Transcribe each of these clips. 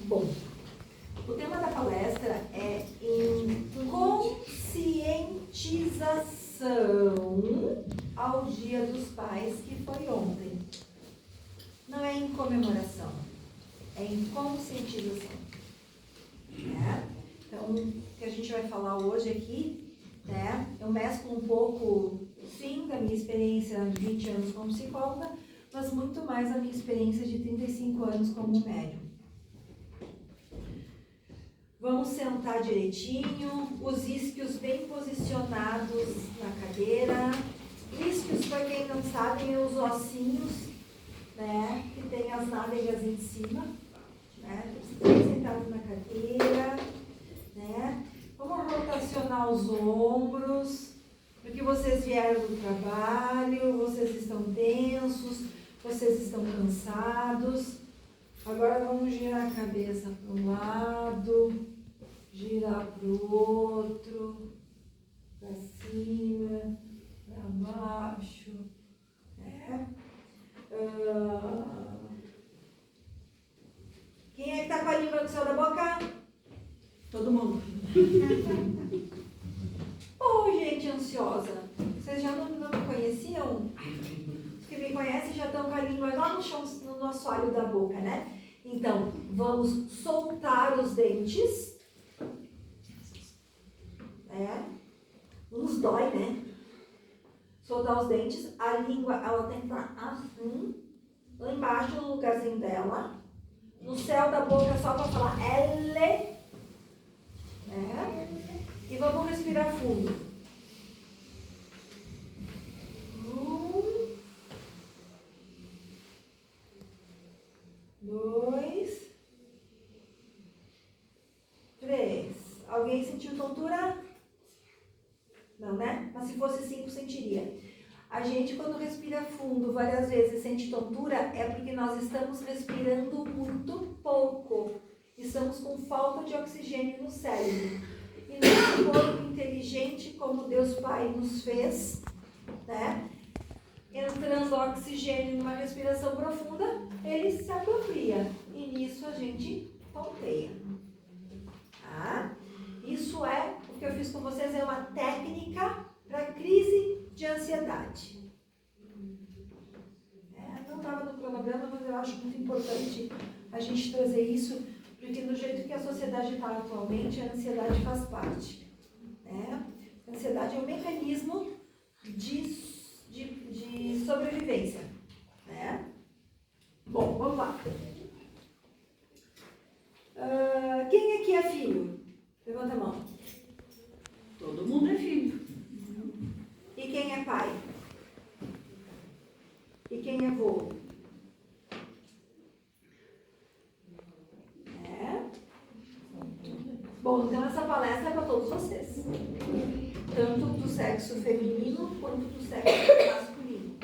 Bom, o tema da palestra é em conscientização ao Dia dos Pais, que foi ontem. Não é em comemoração, é em conscientização. Né? Então, o que a gente vai falar hoje aqui, né? Eu mesclo um pouco, sim, da minha experiência de 20 anos como psicóloga, mas muito mais a minha experiência de 35 anos como médium. Vamos sentar direitinho, os isquios bem posicionados na cadeira. Isquios, para quem não sabe, é os ossinhos, né, que tem as nádegas em cima, né, bem sentados na cadeira, né. Vamos rotacionar os ombros, porque vocês vieram do trabalho, vocês estão tensos, vocês estão cansados. Agora vamos girar a cabeça para um lado, girar para o outro, para cima, para baixo. Né? Quem é que está com a língua no céu da boca? Todo mundo. Gente ansiosa. Vocês já não me conheciam? Os que me conhecem já estão com a língua lá no chão, no nosso assoalho da boca, né? Então, vamos soltar os dentes. Nos dói, né? Soltar os dentes. A língua, ela tem que estar assim. Lá embaixo, no lugarzinho dela. No céu da boca, só para falar L. E vamos respirar fundo. 1, 2, 3. Alguém sentiu tontura? Não, né? Mas se fosse 5, sentiria. A gente, quando respira fundo várias vezes e sente tontura, é porque nós estamos respirando muito pouco. Estamos com falta de oxigênio no cérebro. E nosso corpo inteligente, como Deus Pai nos fez, né? Entrando oxigênio numa respiração profunda, ele se apropria. E nisso a gente tonteia. Tá? Isso é, o que eu fiz com vocês é uma técnica para crise de ansiedade. Não estava no cronograma, mas eu acho muito importante a gente trazer isso, porque do jeito que a sociedade está atualmente, a ansiedade faz parte. Né? A ansiedade é um mecanismo de sobrevivência. Né? Bom, vamos lá. Quem aqui é filho? Levanta a mão. Todo mundo é filho. E quem é pai? E quem é avô? Bom, então essa palestra é para todos vocês. Tanto do sexo feminino quanto do sexo masculino.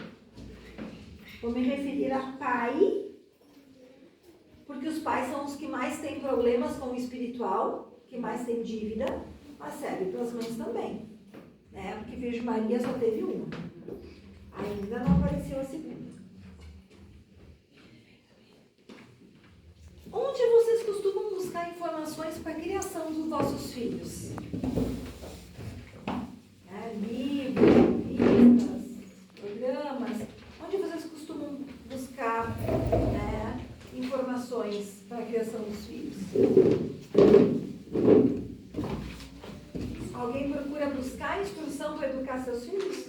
Vou me referir a pai, porque os pais são os que mais têm problemas com o espiritual, que mais têm dívida, mas serve para as mães também. Né? Porque Virgem Maria só teve uma. Ainda não apareceu a segunda. Onde vocês costumam buscar informações para a criação dos vossos filhos? Livros, revistas, programas. Onde vocês costumam buscar informações para a criação dos filhos? Alguém procura buscar instrução para educar seus filhos?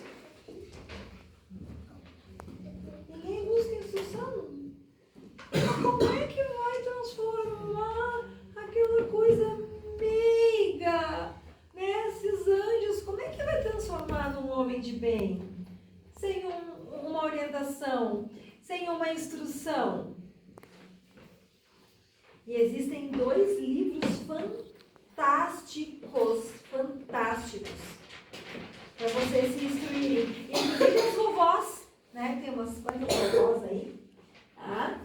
Ninguém busca instrução. Como é que vai transformar aquela coisa meiga, né? Esses anjos, como é que vai transformar num homem de bem? Sem uma orientação, sem uma instrução. E existem 2 livros fantásticos, para vocês se instruírem. Inclusive as vovós, né? Tem umas vovós aí, tá?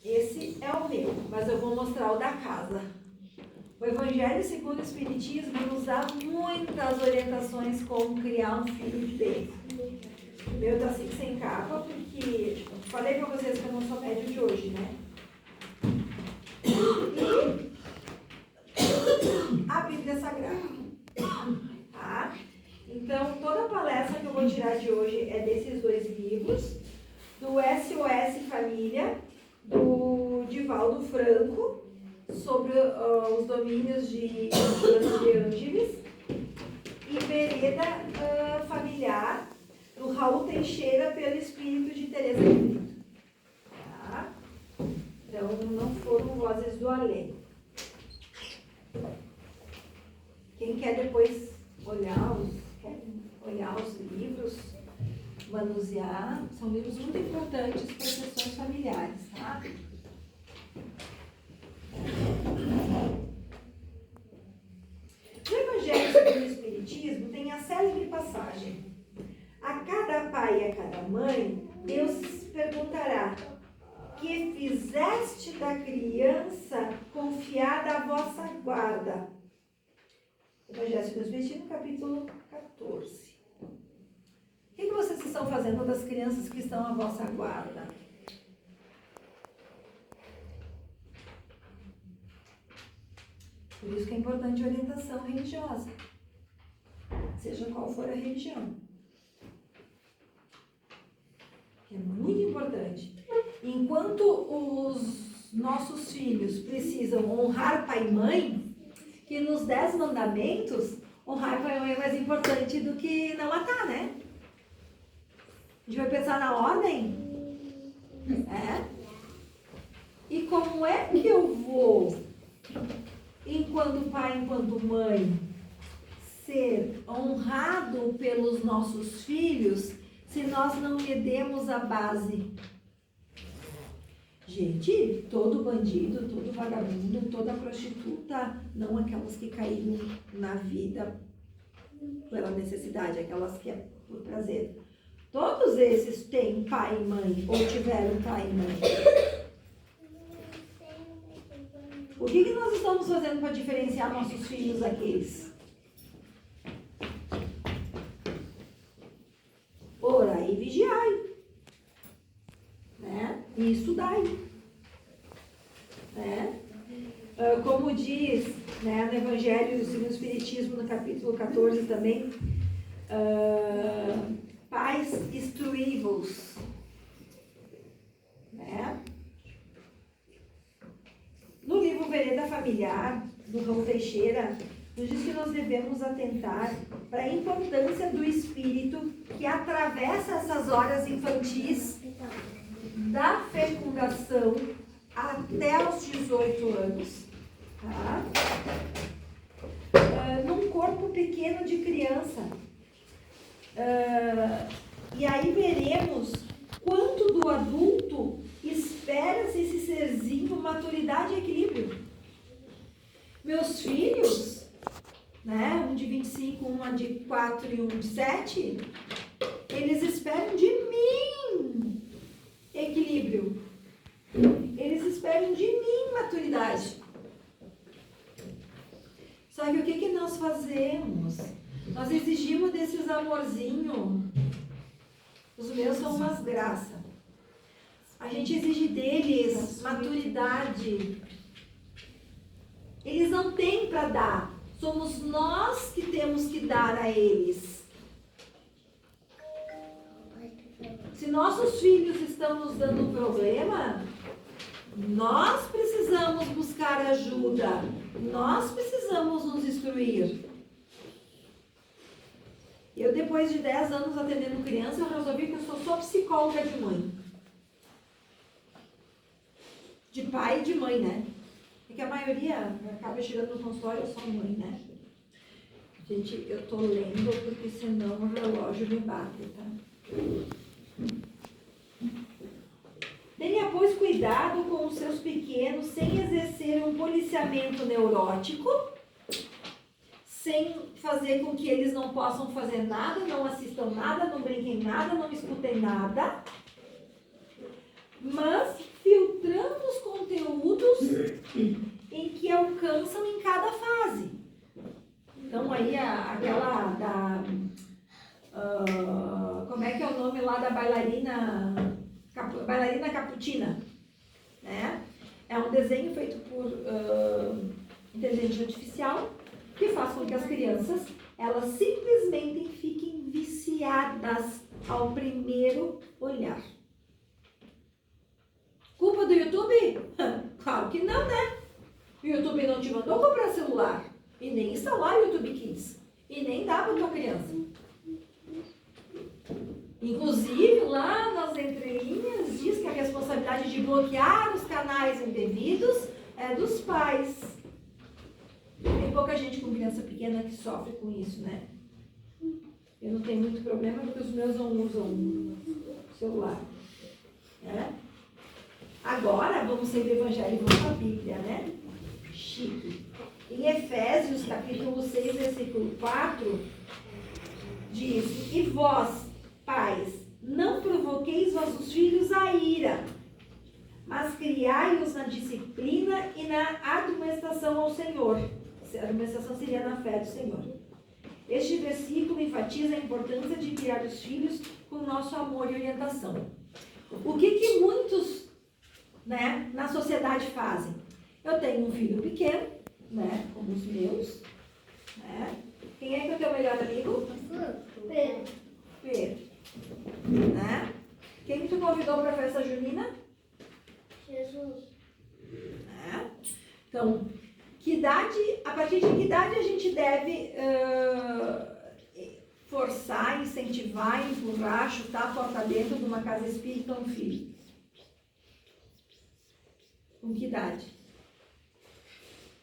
Esse é o meu, mas eu vou mostrar o da casa. O Evangelho segundo o Espiritismo nos dá muitas orientações como criar um filho de bem. O meu está assim sem capa, porque falei para vocês que eu não sou médium de hoje, né? vou tirar de hoje é desses dois livros, do SOS Família, do Divaldo Franco, sobre os domínios de Ângeles, e Vereda Familiar, do Raul Teixeira, pelo Espírito de Teresa de Brito. Tá? Então, não foram vozes do além. Quem quer depois olhar os livros, manusear, são livros muito importantes para questões familiares, tá? No Evangelho segundo o Espiritismo tem a célebre passagem: a cada pai e a cada mãe, Deus perguntará: que fizeste da criança confiada à vossa guarda? Evangelho segundo o Espiritismo, capítulo 14. O que vocês estão fazendo das crianças que estão à vossa guarda? Por isso que é importante a orientação religiosa, seja qual for a religião. É muito importante. Enquanto os nossos filhos precisam honrar pai e mãe, que nos 10 mandamentos, honrar pai e mãe é mais importante do que não matar, né? A gente vai pensar na ordem? E como é que eu vou, enquanto pai, enquanto mãe, ser honrado pelos nossos filhos se nós não lhe demos a base? Gente, todo bandido, todo vagabundo, toda prostituta, não aquelas que caíram na vida pela necessidade, aquelas que é por prazer. Todos esses têm pai e mãe, ou tiveram pai e mãe. O que nós estamos fazendo para diferenciar nossos filhos daqueles? Orai e vigiai, né? E estudai, né? Como diz, né, no Evangelho segundo o Espiritismo, no capítulo 14 também, pais instruí-vos, né? No livro Vereda Familiar, do Raul Teixeira, nos diz que nós devemos atentar para a importância do espírito que atravessa essas horas infantis da fecundação até os 18 anos, tá? Num corpo pequeno de criança. E aí veremos quanto do adulto espera-se esse serzinho maturidade e equilíbrio. Meus filhos, né, um de 25, uma de 4 e um de 7, eles esperam de mim equilíbrio. Eles esperam de mim maturidade. Só que o que nós fazemos? Nós exigimos desses amorzinhos. Os meus são umas graças. A gente exige deles maturidade. Eles não têm para dar. Somos nós que temos que dar a eles. Se nossos filhos estão nos dando problema, nós precisamos buscar ajuda. Nós precisamos nos instruir. Eu, depois de 10 anos atendendo criança, eu resolvi que eu sou só psicóloga de mãe. De pai e de mãe, né? Porque a maioria acaba chegando no consultório, eu sou mãe, né? Gente, eu tô lendo porque senão o relógio me bate, tá? Tenha, pois, cuidado com os seus pequenos sem exercer um policiamento neurótico, sem fazer com que eles não possam fazer nada, não assistam nada, não brinquem nada, não escutem nada, mas filtrando os conteúdos em que alcançam em cada fase. Então, aí, aquela da... como é que é o nome lá da bailarina Caputina, né? É um desenho feito por inteligência artificial que faz com que as crianças, elas simplesmente fiquem viciadas viciadas ao primeiro olhar. Culpa do YouTube? Claro que não, né? O YouTube não te mandou comprar celular e nem instalar o YouTube Kids e nem dá para tua criança. Inclusive, lá nas entrelinhas diz que a responsabilidade de bloquear os canais indevidos é dos pais. Tem pouca gente com criança pequena que sofre com isso, né? Eu não tenho muito problema porque os meus não usam celular. Né? Agora, vamos ser do Evangelho e vamos para a Bíblia, né? Chique. Em Efésios, capítulo 6, versículo 4, diz: E vós, pais, não provoqueis vossos filhos a ira, mas criai-os na disciplina e na admoestação ao Senhor. A admoestação seria na fé do Senhor. Este versículo enfatiza a importância de criar os filhos com nosso amor e orientação. O que muitos, né, na sociedade fazem? Eu tenho um filho pequeno, né, como os meus, né? Quem é que é o teu melhor amigo? Pedro. Pedro. Né? Quem que tu convidou para a festa junina? Jesus. Né? Então, a partir de que idade a gente deve forçar, incentivar, empurrar, chutar a porta dentro de uma casa espírita um filho? Com que idade?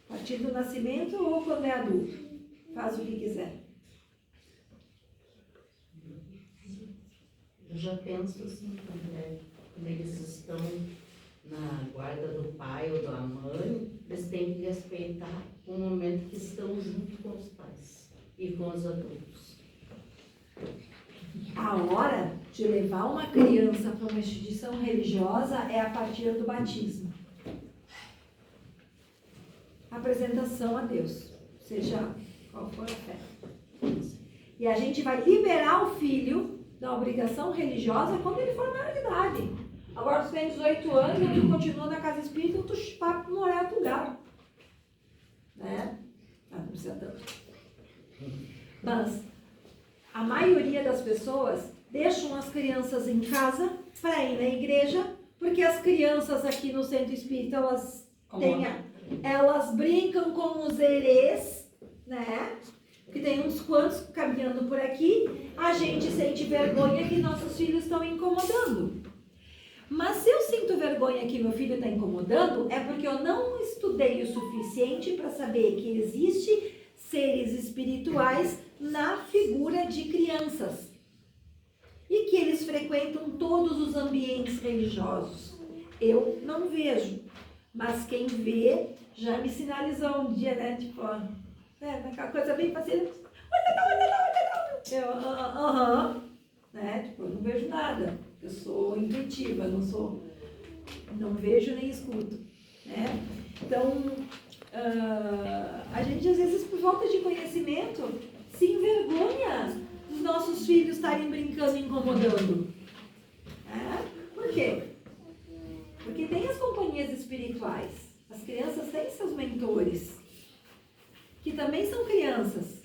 A partir do nascimento ou quando é adulto? Faz o que quiser. Eu já penso assim, quando eles estão na guarda do pai ou da mãe, eles têm que respeitar o momento que estão junto com os pais e com os adultos. A hora de levar uma criança para uma instituição religiosa é a partir do batismo. Apresentação a Deus, seja qual for a fé. E a gente vai liberar o filho da obrigação religiosa quando ele for maior de idade. Agora, tu tem 18 anos e tu continua na casa espírita, tu vai morar em outro lugar. Né? Não precisa tanto. Mas a maioria das pessoas deixam as crianças em casa para ir na igreja, porque as crianças aqui no centro espírita, elas brincam com os herês, né? Que tem uns quantos caminhando por aqui, a gente sente vergonha que nossos filhos estão incomodando. Mas se eu sinto vergonha que meu filho está incomodando, é porque eu não estudei o suficiente para saber que existe seres espirituais na figura de crianças. E que eles frequentam todos os ambientes religiosos. Eu não vejo, mas quem vê já me sinalizou um dia, né? Tipo, aquela coisa bem fácil. Eu, né? Tipo, eu não vejo nada. Eu sou intuitiva, não vejo nem escuto, né? Então, a gente às vezes por falta de conhecimento se envergonha dos nossos filhos estarem brincando e incomodando. Por quê? Porque tem as companhias espirituais, as crianças têm seus mentores, que também são crianças.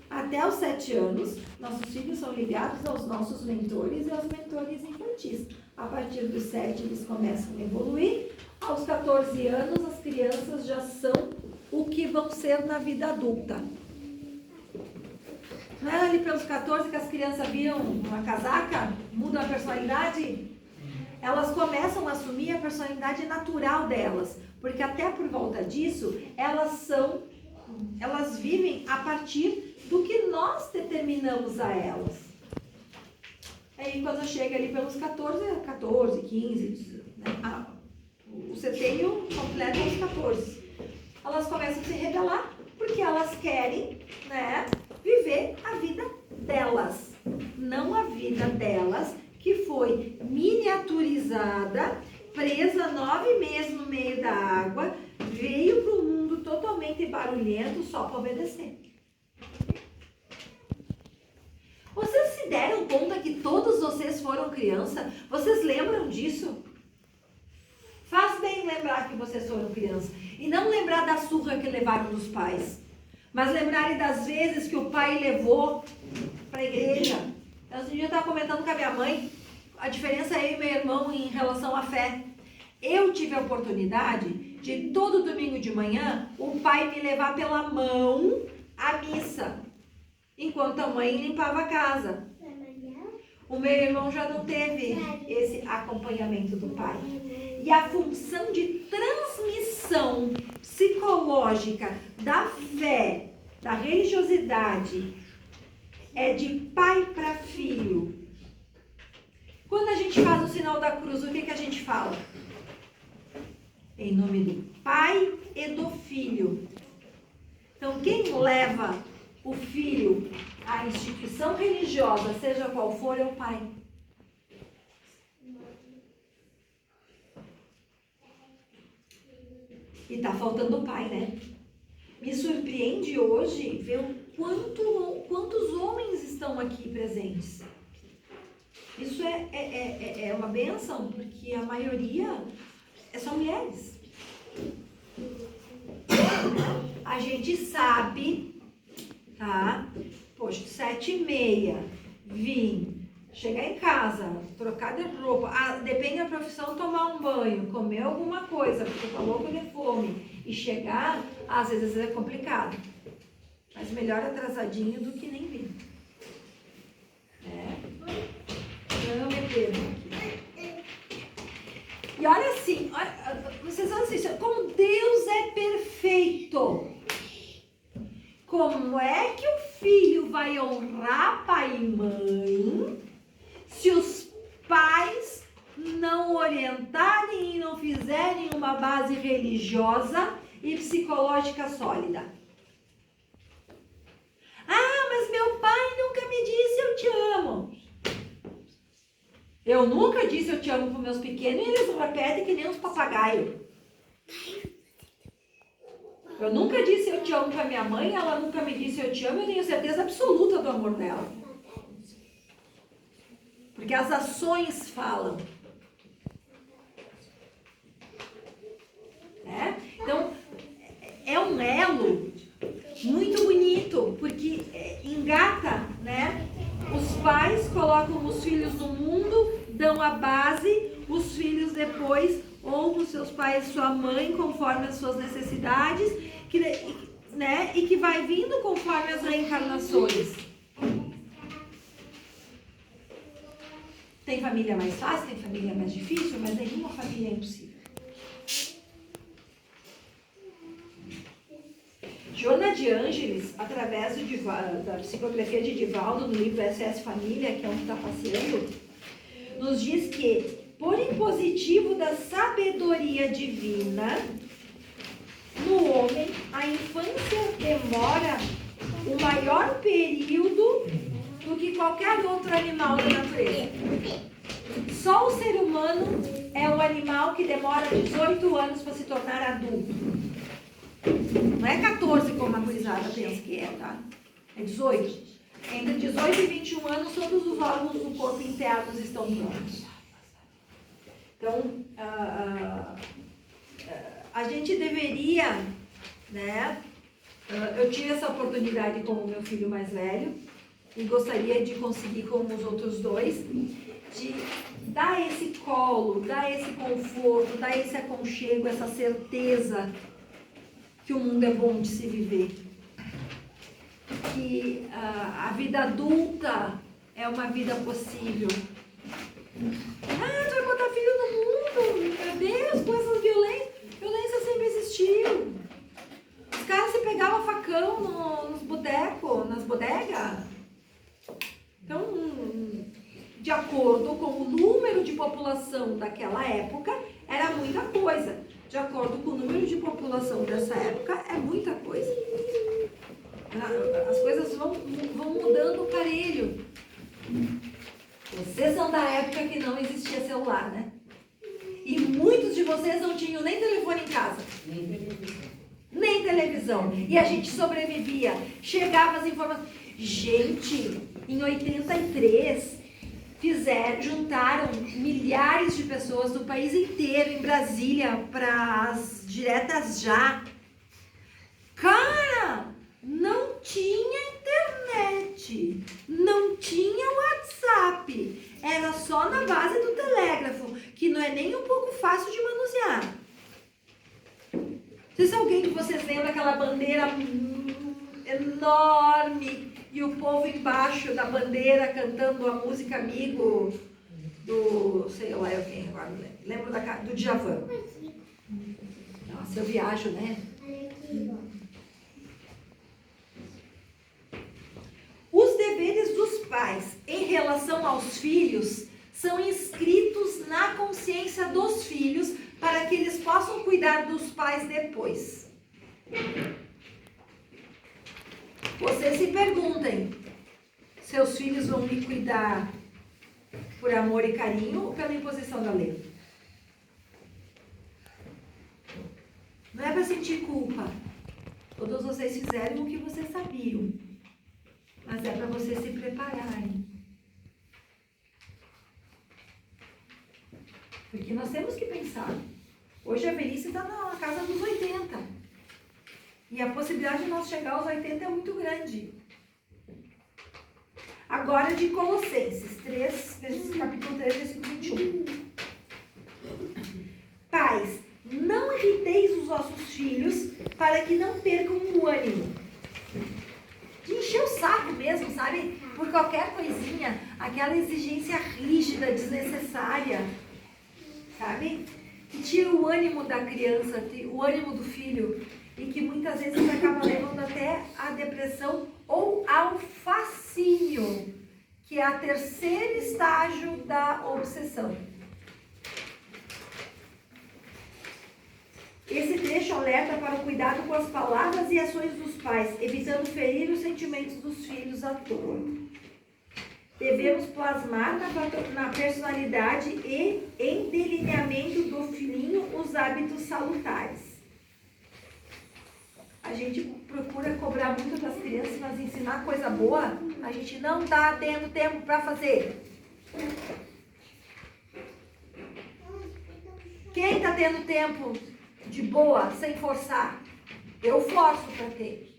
Até os 7 anos, nossos filhos são ligados aos nossos mentores e aos mentores infantis. A partir dos 7, eles começam a evoluir. Aos 14 anos, as crianças já são o que vão ser na vida adulta. Não é ali pelos 14 que as crianças viram uma casaca, mudam a personalidade? Elas começam a assumir a personalidade natural delas. Porque até por volta disso, elas vivem a partir do que nós determinamos a elas. Aí quando chega ali pelos 14, 15, né? O seteio completa os 14. Elas começam a se rebelar porque elas querem, né, viver a vida delas. Não a vida delas que foi miniaturizada, presa 9 meses no meio da água, veio para o mundo totalmente barulhento só para obedecer. Vocês se deram conta que todos vocês foram criança? Vocês lembram disso? Faz bem lembrar que vocês foram criança. E não lembrar da surra que levaram dos pais. Mas lembrarem das vezes que o pai levou para a igreja. Eu um dia estava comentando com a minha mãe a diferença eu e meu irmão em relação à fé. Eu tive a oportunidade de todo domingo de manhã o pai me levar pela mão à missa, enquanto a mãe limpava a casa. O meu irmão já não teve esse acompanhamento do pai. E a função de transmissão psicológica da fé, da religiosidade, é de pai para filho. Quando a gente faz o sinal da cruz, o que a gente fala? Em nome do Pai e do Filho. Então, quem leva o filho à instituição religiosa, seja qual for, é o pai. E tá faltando o pai, né? Me surpreende hoje ver o quantos homens estão aqui presentes. Isso é uma bênção, porque a maioria são mulheres. A gente sabe, tá? Poxa, 7h30, vim, chegar em casa, trocar de roupa, depende da profissão, tomar um banho, comer alguma coisa, porque tá louco de fome, e chegar, às vezes é complicado. Mas melhor atrasadinho do que nem vir. Não me perco aqui. E olha assim, vocês vão assistir, como Deus é perfeito. Como é que o filho vai honrar pai e mãe se os pais não orientarem e não fizerem uma base religiosa e psicológica sólida? Ah, mas meu pai nunca me disse eu te amo. Eu nunca disse eu te amo para meus pequenos e eles repetem que nem uns papagaios. Eu nunca disse eu te amo para minha mãe, ela nunca me disse eu te amo, eu tenho certeza absoluta do amor dela. Porque as ações falam. Então, é um elo muito bonito, porque engata, né? Os pais colocam os filhos no mundo, dão a base, os filhos depois honram os seus pais e sua mãe conforme as suas necessidades, né? E que vai vindo conforme as reencarnações. Tem família mais fácil, tem família mais difícil, mas nenhuma família é impossível. Joana de Ângeles, através da psicografia de Divaldo, no livro SS Família, que é onde está passeando, nos diz que, por impositivo da sabedoria divina, no homem, a infância demora o maior período do que qualquer outro animal da natureza. Só o ser humano é um animal que demora 18 anos para se tornar adulto. Não é 14 como a gurizada pensa que é, tá? É 18. Entre 18 e 21 anos, todos os órgãos do corpo internos estão prontos. Então, a gente deveria, né? Eu tive essa oportunidade com o meu filho mais velho e gostaria de conseguir com os outros dois, de dar esse colo, dar esse conforto, dar esse aconchego, essa certeza que o mundo é bom de se viver. Que a vida adulta é uma vida possível. Ah, tu vai botar filho no mundo? Meu Deus, com essas violências. Violência sempre existiu. Os caras se pegavam facão nos botecos, nas bodegas. Então, de acordo com o número de população daquela época, era muita coisa. De acordo com o número de população dessa época, é muita coisa. As coisas vão mudando o parelho. Vocês são da época que não existia celular, né? E muitos de vocês não tinham nem telefone em casa. Nem televisão. E a gente sobrevivia. Chegava as informações. Gente, em 83... juntaram milhares de pessoas do país inteiro em Brasília para as diretas já. Cara, não tinha internet, não tinha WhatsApp. Era só na base do telégrafo, que não é nem um pouco fácil de manusear. Não sei se alguém de vocês lembra aquela bandeira enorme e o povo embaixo da bandeira cantando a música Amigo do, sei lá eu quem agora, lembro do Djavan. Nossa, eu viajo, né? Os deveres dos pais em relação aos filhos são inscritos na consciência dos filhos para que eles possam cuidar dos pais depois. Vocês se perguntem, seus filhos vão me cuidar por amor e carinho ou pela imposição da lei? Não é para sentir culpa. Todos vocês fizeram o que vocês sabiam. Mas é para vocês se prepararem. Porque nós temos que pensar. Hoje a velhice está na casa dos 80. E a possibilidade de nós chegar aos 80 é muito grande. Agora de Colossenses 3, capítulo 3, versículo 21. Pais, não irriteis os vossos filhos para que não percam o ânimo. De encher o saco mesmo, sabe? Por qualquer coisinha, aquela exigência rígida, desnecessária, sabe? Que tira o ânimo da criança, o ânimo do filho, e que muitas vezes acaba levando até a depressão ou ao fascínio, que é o terceiro estágio da obsessão. Esse trecho alerta para o cuidado com as palavras e ações dos pais, evitando ferir os sentimentos dos filhos à toa. Devemos plasmar na personalidade e em delineamento do filhinho os hábitos salutares. A gente procura cobrar muito das crianças, mas ensinar coisa boa, a gente não está tendo tempo para fazer. Quem está tendo tempo de boa, sem forçar? Eu forço para ter.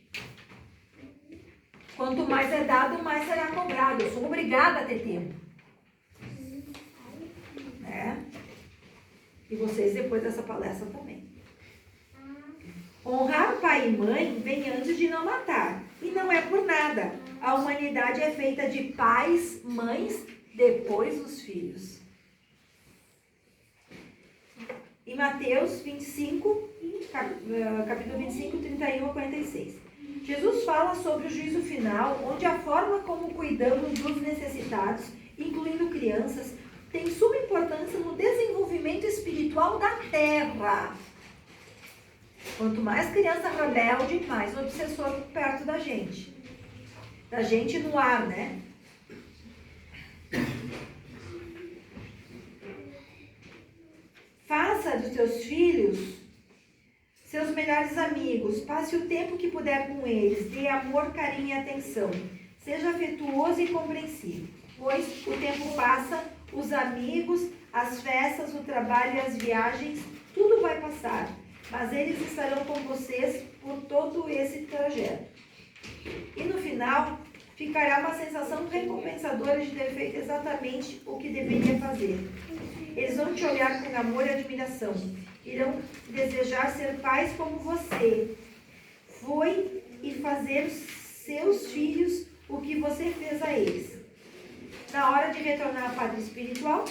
Quanto mais é dado, mais será cobrado. Eu sou obrigada a ter tempo. Né? E vocês depois dessa palestra também. Honrar pai e mãe vem antes de não matar. E não é por nada. A humanidade é feita de pais, mães, depois os filhos. Em Mateus 25, capítulo 25, 31 a 46. Jesus fala sobre o juízo final, onde a forma como cuidamos dos necessitados, incluindo crianças, tem suma importância no desenvolvimento espiritual da terra. Quanto mais criança rebelde, mais obsessor perto da gente. Da gente no ar, né? Faça dos seus filhos seus melhores amigos. Passe o tempo que puder com eles. Dê amor, carinho e atenção. Seja afetuoso e compreensivo. Pois o tempo passa, os amigos, as festas, o trabalho e as viagens, tudo vai passar. Mas eles estarão com vocês por todo esse trajeto. E no final, ficará uma sensação recompensadora de ter feito exatamente o que deveria fazer. Eles vão te olhar com amor e admiração. Irão desejar ser pais como você foi e fazer os seus filhos o que você fez a eles. Na hora de retornar à pátria espiritual,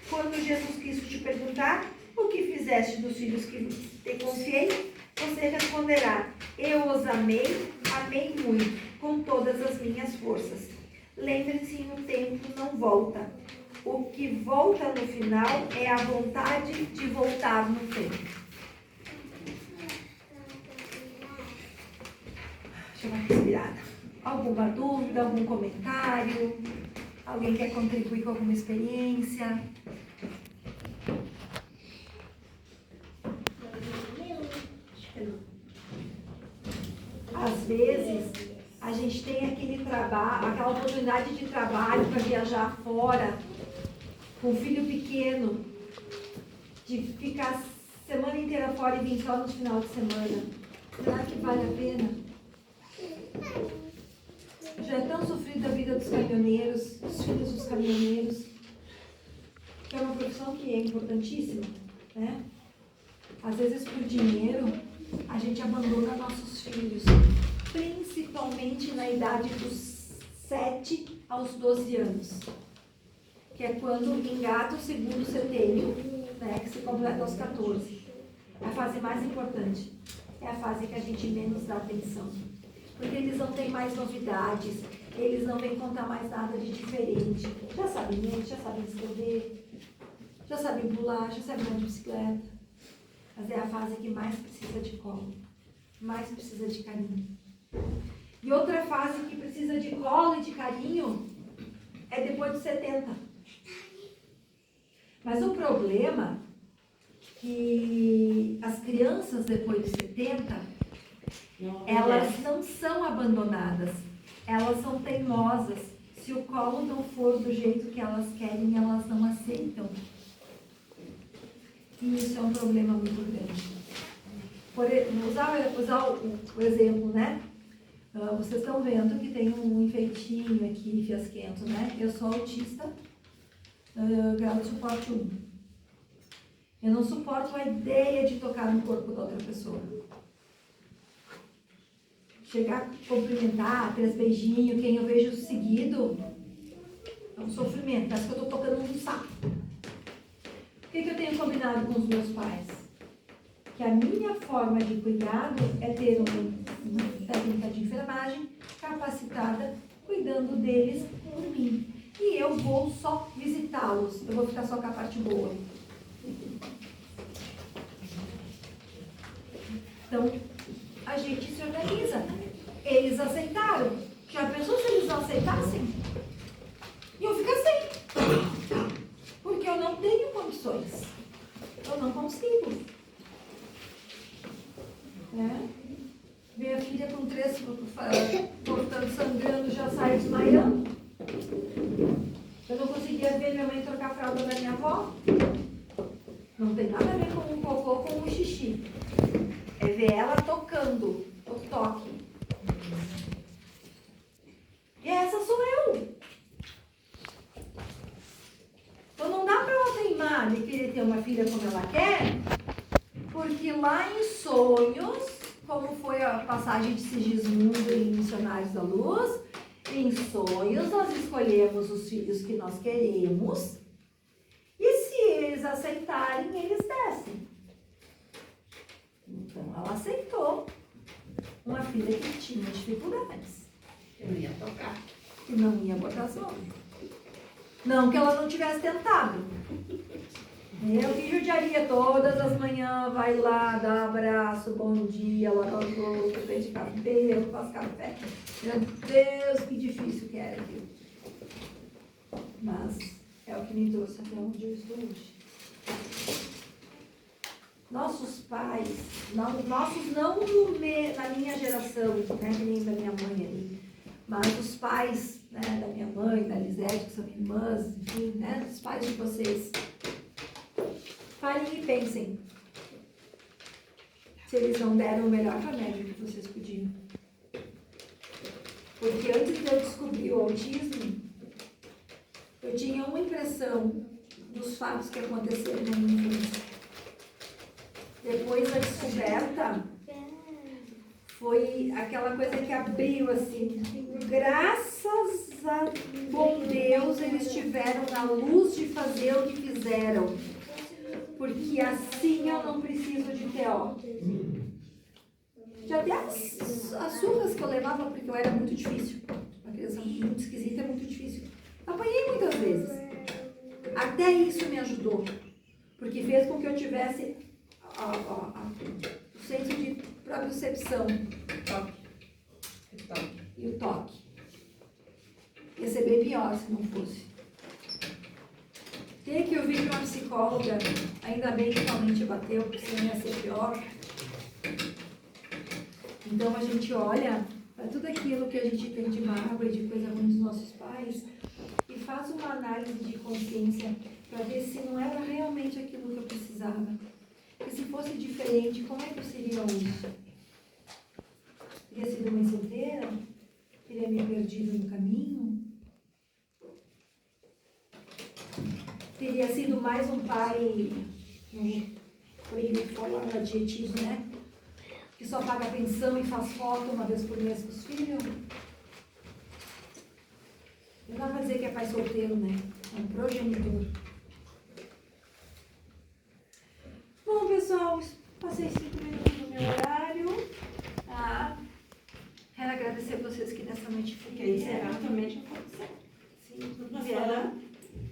quando Jesus Cristo te perguntar o que fizeste dos filhos que te confiei, você responderá: eu os amei, amei muito, com todas as minhas forças. Lembre-se, o tempo não volta. O que volta no final é a vontade de voltar no tempo. Deixa eu dar uma respirada. Alguma dúvida, algum comentário? Alguém quer contribuir com alguma experiência? Às vezes, a gente tem aquele trabalho, aquela oportunidade de trabalho para viajar fora, com um filho pequeno, de ficar a semana inteira fora e vir só no final de semana. Será que vale a pena? Já é tão sofrida a vida dos caminhoneiros, dos filhos dos caminhoneiros, que é uma profissão que é importantíssima, né? Às vezes por dinheiro a gente abandona nossos filhos, principalmente na idade dos 7 aos 12 anos, que é quando engata o segundo setênio, né, que se completa aos 14. É a fase mais importante, é a fase que a gente menos dá atenção, porque eles não têm mais novidades, eles não vêm contar mais nada de diferente, já sabem ler, já sabem escrever, já sabem pular, já sabem andar de bicicleta, mas é a fase que mais precisa de colo, mais precisa de carinho. E outra fase que precisa de colo e de carinho é depois dos 70. Mas o problema é que as crianças depois dos 70, elas não são abandonadas, elas são teimosas. Se o colo não for do jeito que elas querem, elas não aceitam. E isso é um problema muito grande. Usar o exemplo, né? Vocês estão vendo que tem um enfeitinho aqui, fiasquento, né? Eu sou autista, grau de suporte 1. Eu não suporto a ideia de tocar no corpo da outra pessoa. Chegar, cumprimentar, 3 beijinhos, quem eu vejo seguido, é um sofrimento, parece que eu estou tocando um saco. O que eu tenho combinado com os meus pais? Que a minha forma de cuidado é ter uma técnica de enfermagem capacitada, cuidando deles por mim. E eu vou só visitá-los, eu vou ficar só com a parte boa. Então, a gente se organiza. Eles aceitaram. Já pensou se eles não aceitassem? E eu ficar sem. Porque eu não tenho condições. Eu não consigo. Minha filha com 3 cortando, sangrando, já sai desmaiando. Eu não conseguia ver minha mãe trocar a fralda da minha avó. Não tem nada a ver com um cocô, com um xixi. É ver ela tocando, o toque. E essa sou eu. Então não dá para ela teimar de querer ter uma filha como ela quer, porque lá em Sonhos, como foi a passagem de Sigismundo em Missionários da Luz, em Sonhos nós escolhemos os filhos que nós queremos, e se eles aceitarem, eles descem. Então ela aceitou uma filha que tinha dificuldades. Eu não ia tocar. Que não ia botar as mãos. Não que ela não tivesse tentado. Eu que judiaria todas as manhãs, vai lá, dá abraço, bom dia, lava as louças, pede cabelo, faz café. Meu Deus, que difícil que era aquilo. Mas é o que me trouxe até onde eu estou hoje. Nossos pais, nossos não na minha geração, né, que nem da minha mãe ali, mas os pais, né, da minha mãe, da Lisete, que são irmãs, enfim, né, os pais de vocês, parem e pensem se eles não deram o melhor remédio que vocês podiam. Porque antes de eu descobrir o autismo, eu tinha uma impressão dos fatos que aconteceram na minha infância. Depois da descoberta, foi aquela coisa que abriu assim. Graças a bom Deus, eles tiveram a luz de fazer o que fizeram. Porque assim eu não preciso de TO. Já até as surras que eu levava, porque eu era muito difícil. Uma criança muito esquisita é muito difícil. Apanhei muitas vezes. Até isso me ajudou. Porque fez com que eu tivesse o senso de propriocepção. E o toque. Ia ser bem pior se não fosse. Tem que ouvir de uma psicóloga, ainda bem que realmente bateu, porque senão ia ser pior. Então a gente olha para tudo aquilo que a gente tem de mágoa e de coisa ruim dos nossos pais e faz uma análise de consciência para ver se não era realmente aquilo que eu precisava. Porque se fosse diferente, como é que eu seria hoje? Teria sido mãe solteira? Teria me perdido no caminho? Teria sido mais um pai, por aí fora da dietismo, né? Que só paga pensão e faz foto uma vez por mês com os filhos? Não dá pra dizer que é pai solteiro, né? É um progenitor. Bom, pessoal, passei 5 minutos do meu horário. Tá? Quero agradecer a vocês que nessa noite Porque encerrar também já pode ser. Sim, Posso vieram. falar?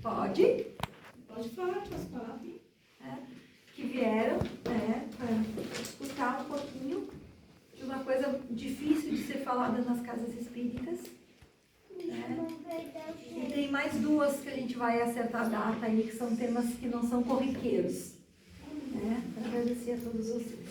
Pode. Pode falar, posso falar. Que vieram, né, para escutar um pouquinho de uma coisa difícil de ser falada nas casas espíritas. Né? E tem mais 2 que a gente vai acertar a data aí, que são temas que não são corriqueiros. Né? Para agradecer a todos vocês.